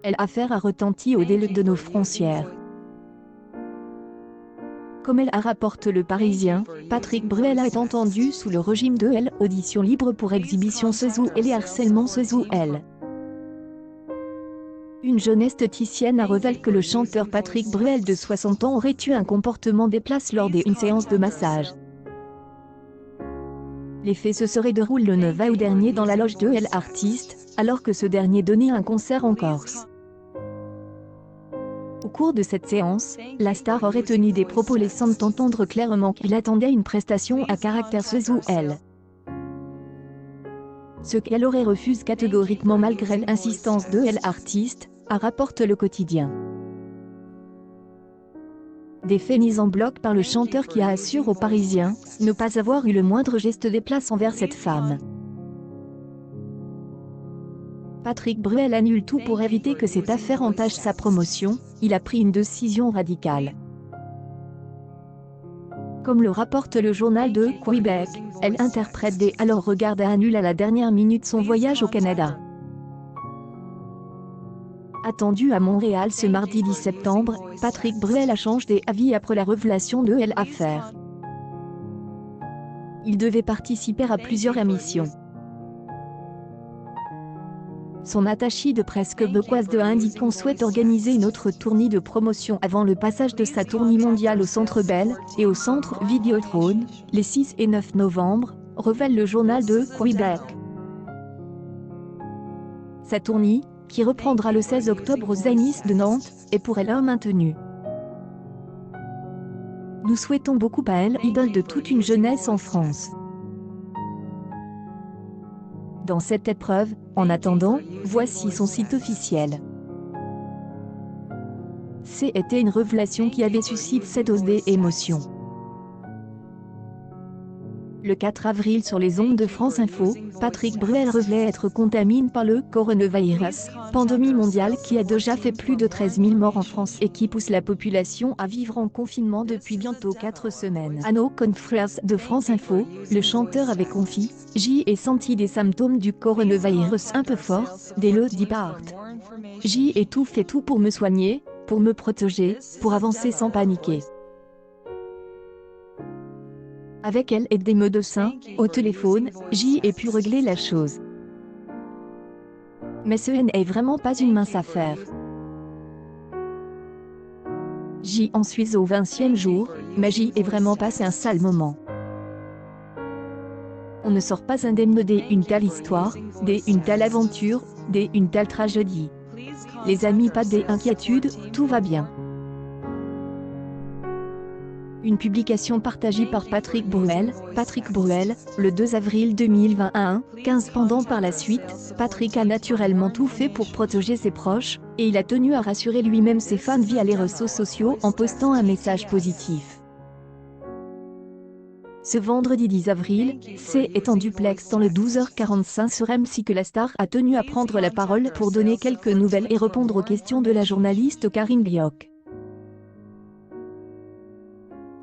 L'affaire a retenti au-delà de nos frontières. Comme elle a rapporté Le Parisien, Patrick Bruel a été entendu sous le régime de l'audition libre pour exhibition sous et les harcèlements sous elle. Une jeune esthéticienne a révélé que le chanteur Patrick Bruel de 60 ans aurait eu un comportement déplacé lors d'une séance de massage. Les faits se seraient déroulés le 9 août dernier dans la loge de l'artiste, alors que ce dernier donnait un concert en Corse. Au cours de cette séance, la star aurait tenu des propos laissant entendre clairement qu'il attendait une prestation à caractère sexuel. Ce qu'elle aurait refusé catégoriquement malgré l'insistance de l'artiste, a rapporté Le Quotidien. Des faits mis en bloc par le chanteur qui a assuré aux Parisiens ne pas avoir eu le moindre geste déplaçant envers cette femme. Patrick Bruel annule tout pour éviter que cette affaire entache sa promotion, il a pris une décision radicale. Comme le rapporte le journal de Québec, elle interprète des alors regarde et annule à la dernière minute son voyage au Canada. Attendu à Montréal ce mardi 10 septembre, Patrick Bruel a changé d'avis après la révélation de l'affaire. Il devait participer à plusieurs émissions. Son attaché de presse québécoise de indique qu'on souhaite organiser une autre tournée de promotion avant le passage de sa tournée mondiale au Centre Bell et au Centre Vidéotron, les 6 et 9 novembre, révèle le journal de Québec. Sa tournée, qui reprendra le 16 octobre au Zénith de Nantes, est pour elle maintenue. Nous souhaitons beaucoup à elle, idole de toute une jeunesse en France. Dans cette épreuve, en attendant, voici son site officiel. C'était une révélation qui avait suscité cette hausse d'émotion. Le 4 avril sur les ondes de France Info, Patrick Bruel révélait être contaminé par le coronavirus, pandémie mondiale qui a déjà fait plus de 13 000 morts en France et qui pousse la population à vivre en confinement depuis bientôt 4 semaines. À nos confrères de France Info, le chanteur avait confié « J'y ai senti des symptômes du coronavirus un peu forts, dès le départ. J'y ai tout fait tout pour me soigner, pour me protéger, pour avancer sans paniquer. » Avec elle et des médecins, au téléphone, j'y ai pu régler la chose. Mais ce n'est vraiment pas une mince affaire. J'y en suis au 20e jour, mais j'y ai vraiment passé un sale moment. On ne sort pas indemne d'une telle histoire, d'une telle aventure, d'une telle tragédie. Les amis, pas d'inquiétude, tout va bien. Une publication partagée par Patrick Bruel, le 2 avril 2021, 15 pendant par la suite, Patrick a naturellement tout fait pour protéger ses proches, et il a tenu à rassurer lui-même ses fans via les réseaux sociaux en postant un message positif. Ce vendredi 10 avril, c'est en duplex dans le 12h45 sur M6 que la star a tenu à prendre la parole pour donner quelques nouvelles et répondre aux questions de la journaliste Karine Bioc.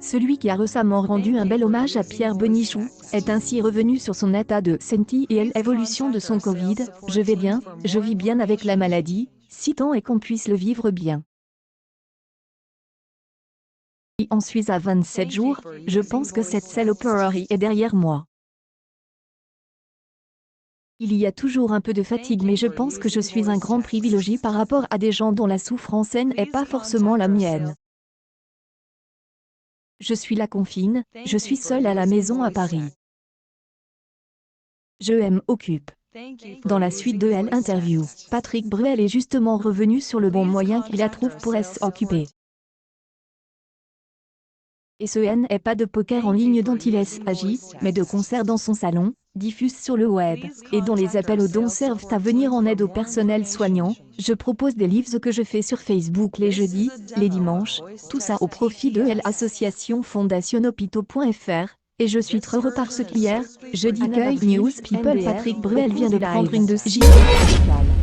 Celui qui a récemment rendu un bel hommage à Pierre Benichou, est ainsi revenu sur son état de santé et l'évolution de son Covid. « Je vais bien, je vis bien avec la maladie, si tant est qu'on puisse le vivre bien. Et en suis à 27 jours, je pense que cette saloperie est derrière moi. Il y a toujours un peu de fatigue mais je pense que je suis un grand privilégié par rapport à des gens dont la souffrance n'est pas forcément la mienne. Je suis la confine, je suis seule à la maison à Paris. Je m'occupe. » Dans la suite de l'interview, Patrick Bruel est justement revenu sur le bon moyen qu'il a trouvé pour s'occuper. Et ce n'est pas de poker en ligne dont il s'agit, mais de concerts dans son salon, diffusés sur le web, et dont les appels aux dons servent à venir en aide au personnel soignant. Je propose des lives que je fais sur Facebook les jeudis, les dimanches, tout ça au profit de l'association fondationhopitaux.fr, et je suis très heureux parce qu'hier, jeudi Accueil News People Patrick Bruel vient de prendre une décision radicale.